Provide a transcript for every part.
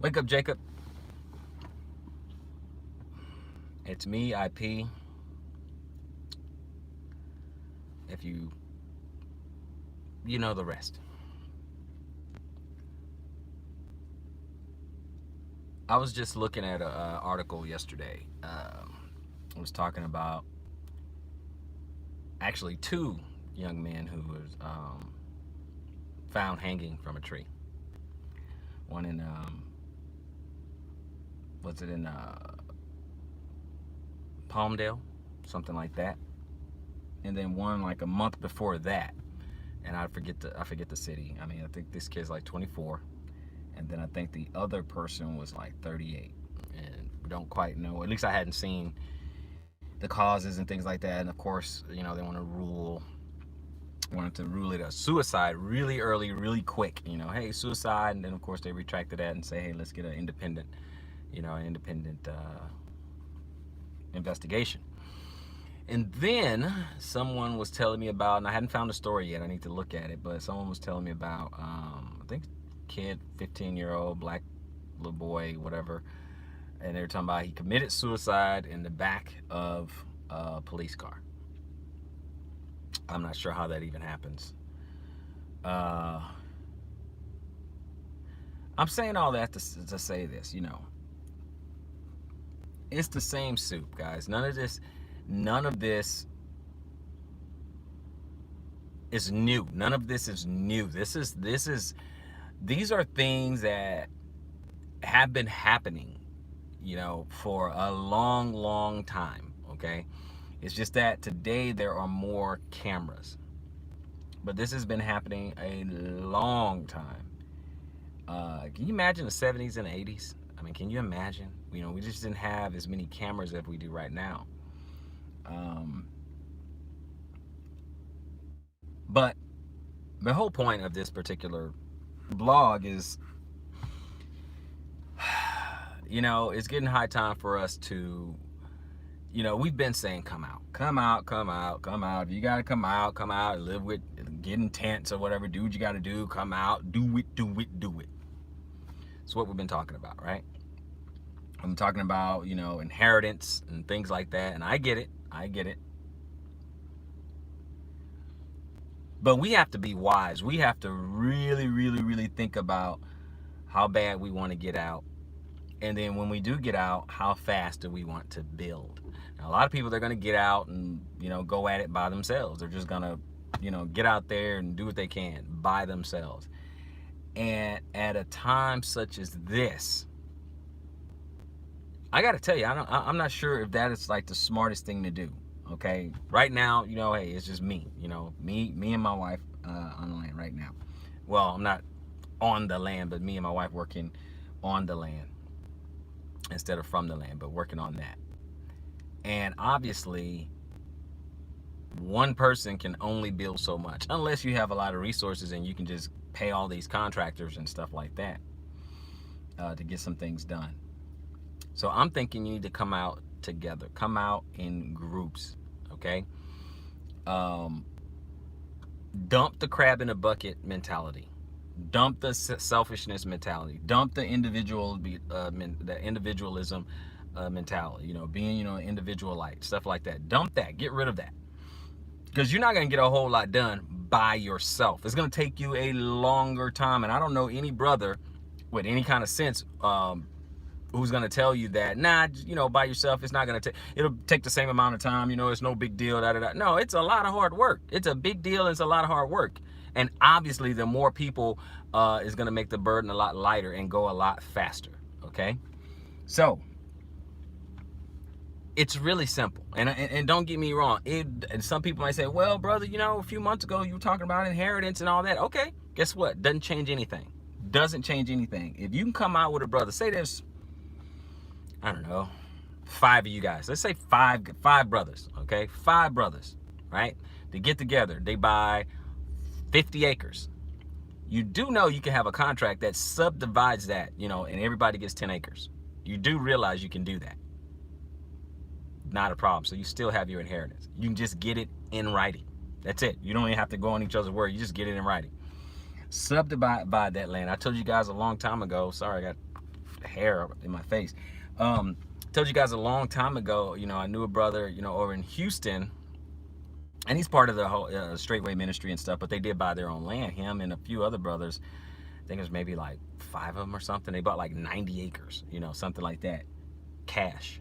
Wake up, Jacob. It's me, IP. If you know the rest. I was just looking at an article yesterday. It was talking about actually two young men who was found hanging from a tree. One in was it in Palmdale, something like that, and then one like a month before that, and I forget the city. I mean, I think this kid's like 24, and then I think the other person was like 38, and we don't quite know. At least I hadn't seen the causes and things like that. And of course, they wanted to rule it a suicide really early, really quick. Hey, suicide, and then of course they retracted that and say, hey, let's get an independent, investigation. And then someone was telling me about, and I hadn't found the story yet. I need to look at it, but someone was telling me about, I think, kid, 15-year-old black little boy, whatever, and they were talking about he committed suicide in the back of a police car. I'm not sure how that even happens. I'm saying all that to say this, it's the same soup, guys. None of this is new. None of this is new. These are things that have been happening, for a long, long time. Okay, it's just that today there are more cameras, but this has been happening a long time. Can you imagine the 70s and 80s? I mean, can you imagine? We just didn't have as many cameras as we do right now. But the whole point of this particular blog is, it's getting high time for us to, we've been saying, come out, come out, come out, come out. If you got to come out, live with, get in tents or whatever, do what you got to do, come out, do it, do it, do it. It's what we've been talking about, right? I'm talking about, inheritance and things like that. And I get it. But we have to be wise. We have to really, really, really think about how bad we want to get out. And then when we do get out, how fast do we want to build? Now, a lot of people, they're going to get out and, go at it by themselves. They're just going to, get out there and do what they can by themselves. And at a time such as this, I got to tell you, I'm not sure if that is like the smartest thing to do. Okay, right now, hey, it's just me. Me and my wife on the land right now. Well, I'm not on the land, but me and my wife working on the land instead of from the land, but working on that. And obviously, one person can only build so much unless you have a lot of resources and you can just pay all these contractors and stuff like that to get some things done. So I'm thinking you need to come out together, come out in groups. Okay, dump the crab in a bucket mentality, dump the selfishness mentality, dump the the individualism mentality. Being an individualite, stuff like that. Dump that. Get rid of that, because you're not gonna get a whole lot done by yourself. It's gonna take you a longer time, and I don't know any brother with any kind of sense who's going to tell you that, by yourself, it's not going to take, it'll take the same amount of time, it's no big deal, No, it's a lot of hard work. It's a big deal, and it's a lot of hard work. And obviously, the more people is going to make the burden a lot lighter and go a lot faster, okay? So, it's really simple. And don't get me wrong, and some people might say, well, brother, a few months ago, you were talking about inheritance and all that. Okay, guess what? Doesn't change anything. Doesn't change anything. If you can come out with a brother, say this, I don't know, 5 of you guys. Let's say five brothers, okay? 5 brothers, right? They get together. They buy 50 acres. You do know you can have a contract that subdivides that, and everybody gets 10 acres. You do realize you can do that. Not a problem. So you still have your inheritance. You can just get it in writing. That's it. You don't even have to go on each other's word. You just get it in writing. Subdivide that land. I told you guys a long time ago. Sorry, I got hair in my face. Told you guys a long time ago, I knew a brother, over in Houston, and he's part of the whole Straightway ministry and stuff, but they did buy their own land. Him and a few other brothers, I think it was maybe like 5 of them or something. They bought like 90 acres, something like that, cash.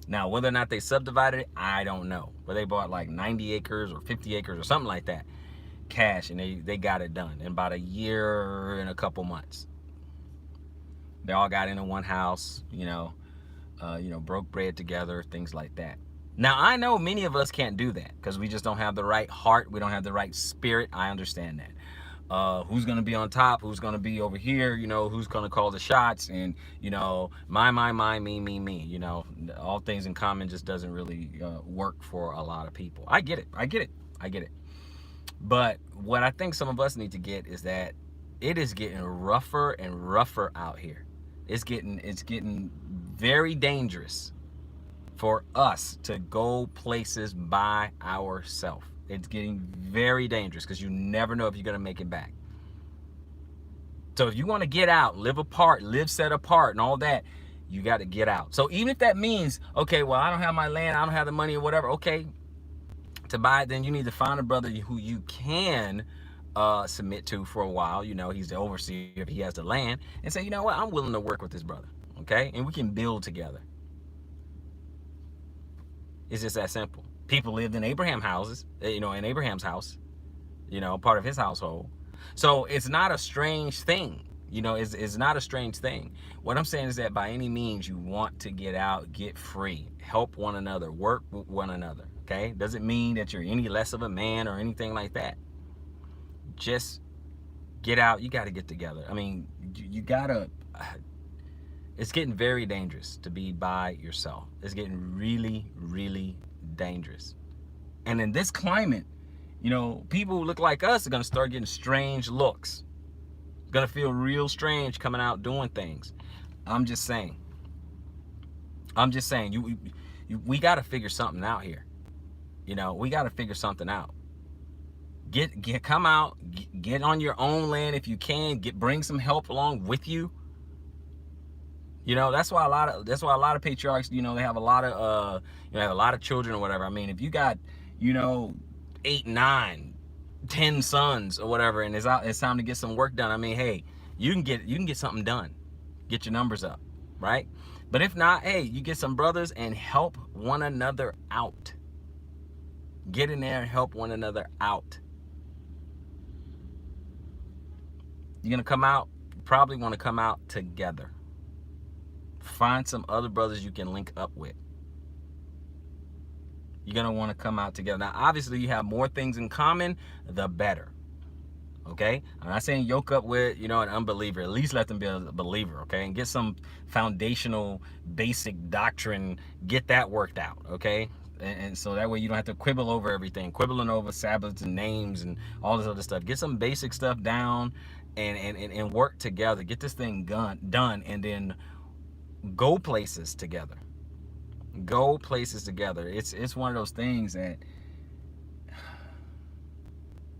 Now, whether or not they subdivided it, I don't know. But they bought like 90 acres or 50 acres or something like that, cash, and they got it done in about a year and a couple months. They all got into one house, broke bread together, things like that. Now, I know many of us can't do that because we just don't have the right heart. We don't have the right spirit. I understand that. Who's going to be on top? Who's going to be over here? Who's going to call the shots? And, my, me. All things in common just doesn't really work for a lot of people. I get it. But what I think some of us need to get is that it is getting rougher and rougher out here. It's getting very dangerous for us to go places by ourselves. It's getting very dangerous because you never know if you're going to make it back. So if you want to get out, live apart, live set apart and all that, you got to get out. So even if that means, okay, well, I don't have my land, I don't have the money or whatever, okay, to buy it, then you need to find a brother who you can submit to for a while. He's the overseer if he has the land, and say, you know what, I'm willing to work with this brother, okay? And we can build together. It's just that simple. People lived in Abraham's house, part of his household. So it's not a strange thing. It's not a strange thing. What I'm saying is that by any means you want to get out, get free, help one another, work with one another, okay? Doesn't mean that you're any less of a man or anything like that. Just get out. You got to get together. I mean, you got to... It's getting very dangerous to be by yourself. It's getting really, really dangerous. And in this climate, people who look like us are going to start getting strange looks. It's going to feel real strange coming out doing things. I'm just saying. We got to figure something out here. We got to figure something out. Come out, get on your own land if you can. Bring some help along with you. That's why a lot of patriarchs, they have a lot of children or whatever. I mean, if you got, 8, 9, 10 sons or whatever, and it's time to get some work done. I mean, hey, you can get something done, get your numbers up, right? But if not, hey, you get some brothers and help one another out. Get in there and help one another out. You're gonna come out, you probably want to come out together. Find some other brothers you can link up with. You're going to want to come out together. Now, obviously, you have more things in common, the better. Okay? I'm not saying yoke up with, an unbeliever. At least let them be a believer, okay? And get some foundational, basic doctrine. Get that worked out, okay? And so that way you don't have to quibble over everything. Quibbling over Sabbaths and names and all this other stuff. Get some basic stuff down and work together. Get this thing done, and then go places together. It's one of those things that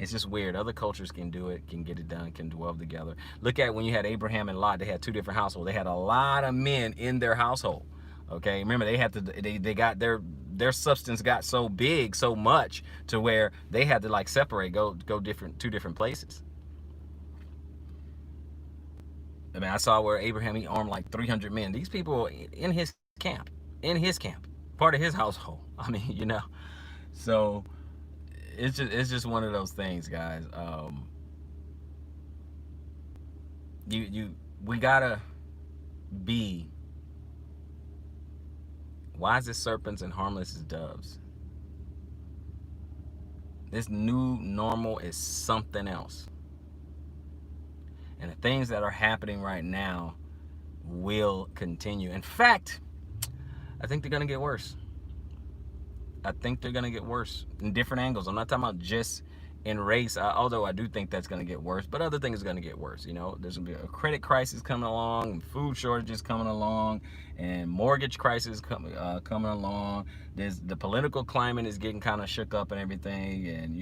it's just weird. Other cultures can do it, can get it done, can dwell together. Look at when you had Abraham and Lot. They had 2 different households. They had a lot of men in their household. Okay, remember they got their substance got so big, so much to where they had to like separate, go 2 different places. I mean, I saw where Abraham, he armed like 300 men. These people in his camp, part of his household. I mean, so it's just one of those things, guys. We gotta be wise as serpents and harmless as doves. This new normal is something else. And the things that are happening right now will continue. In fact, I think they're going to get worse. In different angles. I'm not talking about just in race, although I do think that's going to get worse. But other things are going to get worse. There's going to be a credit crisis coming along, and food shortages coming along, and mortgage crisis coming along. The political climate is getting kind of shook up and everything. And,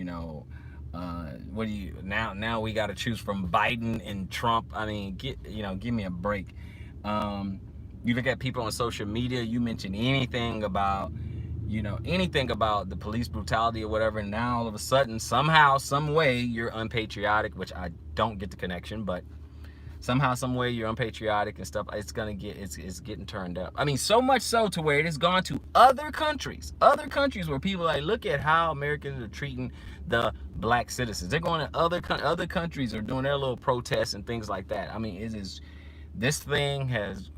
what do you now we got to choose from Biden and Trump. I mean, give me a break. You look at people on social media, you mention anything about, anything about the police brutality or whatever, and now all of a sudden, somehow, some way, you're unpatriotic, which I don't get the connection, but somehow, some way, you're unpatriotic and stuff. It's getting turned up. I mean, so much so to where it has gone to other countries where people are like, look at how Americans are treating the black citizens. They're going to other countries are doing their little protests and things like that. I mean, this thing has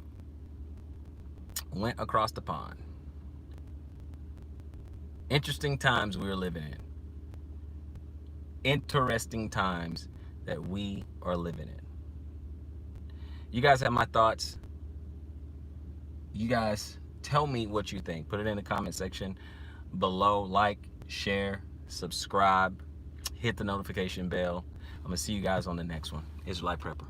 went across the pond. Interesting times we're living in. Interesting times that we are living in. You guys have my thoughts. You guys tell me what you think. Put it in the comment section below. Like, share, subscribe, hit the notification bell. I'm going to see you guys on the next one. Israelite Prepper.